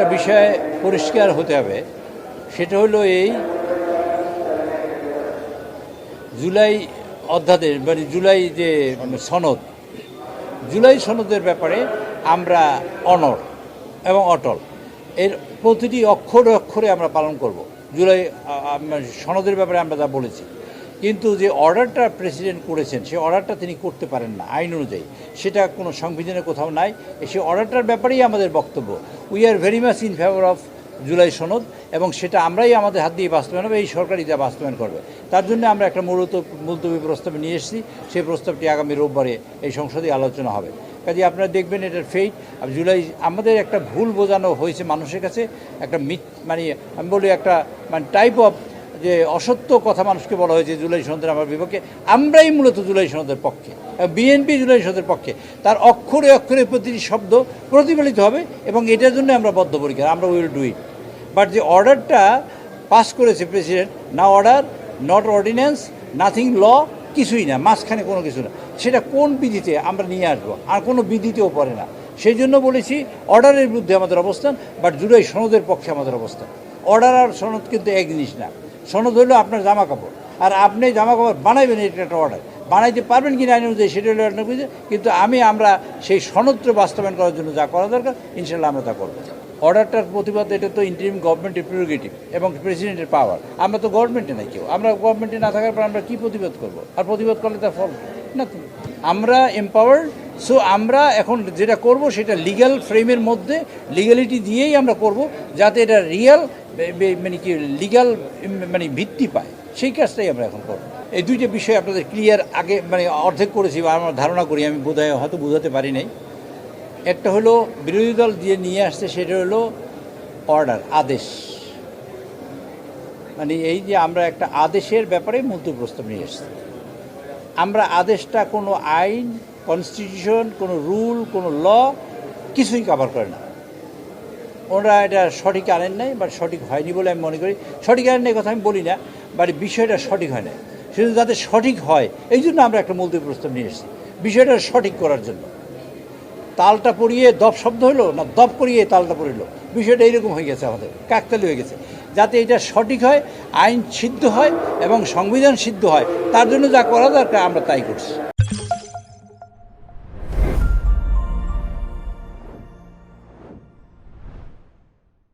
একটা বিষয় পরিষ্কার হতে হবে, সেটা হলো এই জুলাই অধ্যাদেশ মানে জুলাই যে সনদ, জুলাই সনদের ব্যাপারে আমরা অনড় এবং অটল। এর প্রতিটি অক্ষরে অক্ষরে আমরা পালন করব জুলাই সনদের ব্যাপারে আমরা যা বলেছি। কিন্তু যে অর্ডারটা প্রেসিডেন্ট করেছেন সেই অর্ডারটা তিনি করতে পারেন না আইন অনুযায়ী, সেটা কোনো সংবিধানে কোথাও নাই। সেই অর্ডারটার ব্যাপারেই আমাদের বক্তব্য। We are very much in favour of July সনদ, এবং সেটা আমরাই আমাদের হাত দিয়ে বাস্তবায়ন হবে, এই সরকারই তা বাস্তবায়ন করবে। তার জন্য আমরা একটা মুলতবি প্রস্তাব নিয়ে এসেছি। সেই প্রস্তাবটি আগামী রোববারে এই সংসদে আলোচনা হবে। কাজে আপনারা দেখবেন এটার ফেট জুলাই। আমাদের একটা ভুল বোঝানো হয়েছে মানুষের কাছে, একটা মানে আমি বলি একটা মানে টাইপ অফ যে অসত্য কথা মানুষকে বলা হয়েছে জুলাই সনদের আমার বিপক্ষে। আমরাই মূলত জুলাই সনদের পক্ষে, বিএনপি জুলাই সনদের পক্ষে। তার অক্ষরে অক্ষরে প্রতিটি শব্দ প্রতিফলিত হবে এবং এটার জন্য আমরা বদ্ধপরিকর, আমরা উইল ডু ইট। বাট যে অর্ডারটা পাস করেছে প্রেসিডেন্ট, না অর্ডার, নট অর্ডিন্যান্স, নাথিং ল, কিছুই না, মাঝখানে কোনো কিছু না, সেটা কোন বিধিতে আমরা নিয়ে আসবো? আর কোনো বিধিতেও পড়ে না। সেই জন্য বলেছি অর্ডারের বিরুদ্ধে আমাদের অবস্থান, বাট জুলাই সনদের পক্ষে আমাদের অবস্থান। অর্ডার আর সনদ কিন্তু এক জিনিস না। সনদ হলো আপনার জামা কাপড়, আর আপনি জামা কাপড় বানাইবেন, এটা একটা অর্ডার। বানাইতে পারবেন কি না আইন অনুযায়ী সেটা হলো একটা বুঝে। কিন্তু আমরা সেই সনদটা বাস্তবায়ন করার জন্য যা করা দরকার ইনশাল্লাহ আমরা তা করবো। অর্ডারটার প্রতিবাদ, এটা তো ইন্টারিম গভর্নমেন্টের প্রিরোগেটিভ এবং প্রেসিডেন্টের পাওয়ার। আমরা তো গভর্নমেন্টে নাই কেউ, আমরা গভর্নমেন্টে না থাকার পর আমরা কী প্রতিবাদ করব? আর প্রতিবাদ করলে তার ফল না। আমরা এম্পাওয়ার্ড। সো আমরা এখন যেটা করব সেটা লিগ্যাল ফ্রেমের মধ্যে লিগ্যালিটি দিয়েই আমরা করব, যাতে এটা রিয়াল মানে কি লিগ্যাল মানে ভিত্তি পায়। সেই কাজটাই আমরা এখন করব। এই দুইটা বিষয় আপনাদের ক্লিয়ার আগে মানে অর্ধেক করেছি বা আমরা ধারণা করি, আমি হয়তো বোঝাতে পারি নাই। একটা হলো বিরোধী দল দিয়ে নিয়ে আসছে, সেটা হলো অর্ডার, আদেশ। মানে এই যে আমরা একটা আদেশের ব্যাপারে মুলতবি প্রস্তাব নিয়ে এসেছি। আমরা আদেশটা কোনো আইন, কনস্টিটিউশন, কোনো রুল, কোনো ল কিছুই কভার করে না। ওরা এটা সঠিক আনেন নাই বা সঠিক হয়নি বলে আমি মনে করি। সঠিক আনেন নাই কথা আমি বলি না, বাট বিষয়টা সঠিক হয় না। সেটা যাতে সঠিক হয় এই জন্য আমরা একটা মুলতবি প্রস্তাব নিয়ে এসেছি, বিষয়টা সঠিক করার জন্য। তালটা পড়িয়ে দপ শব্দ হলো না, দপ করিয়ে তালটা পড়িল, বিষয়টা এইরকম হয়ে গেছে, আমাদের কাকতালি হয়ে গেছে। যাতে এটা সঠিক হয়, আইন সিদ্ধ হয় এবং সংবিধান সিদ্ধ হয়, তার জন্য যা করা দরকার আমরা তাই করছি।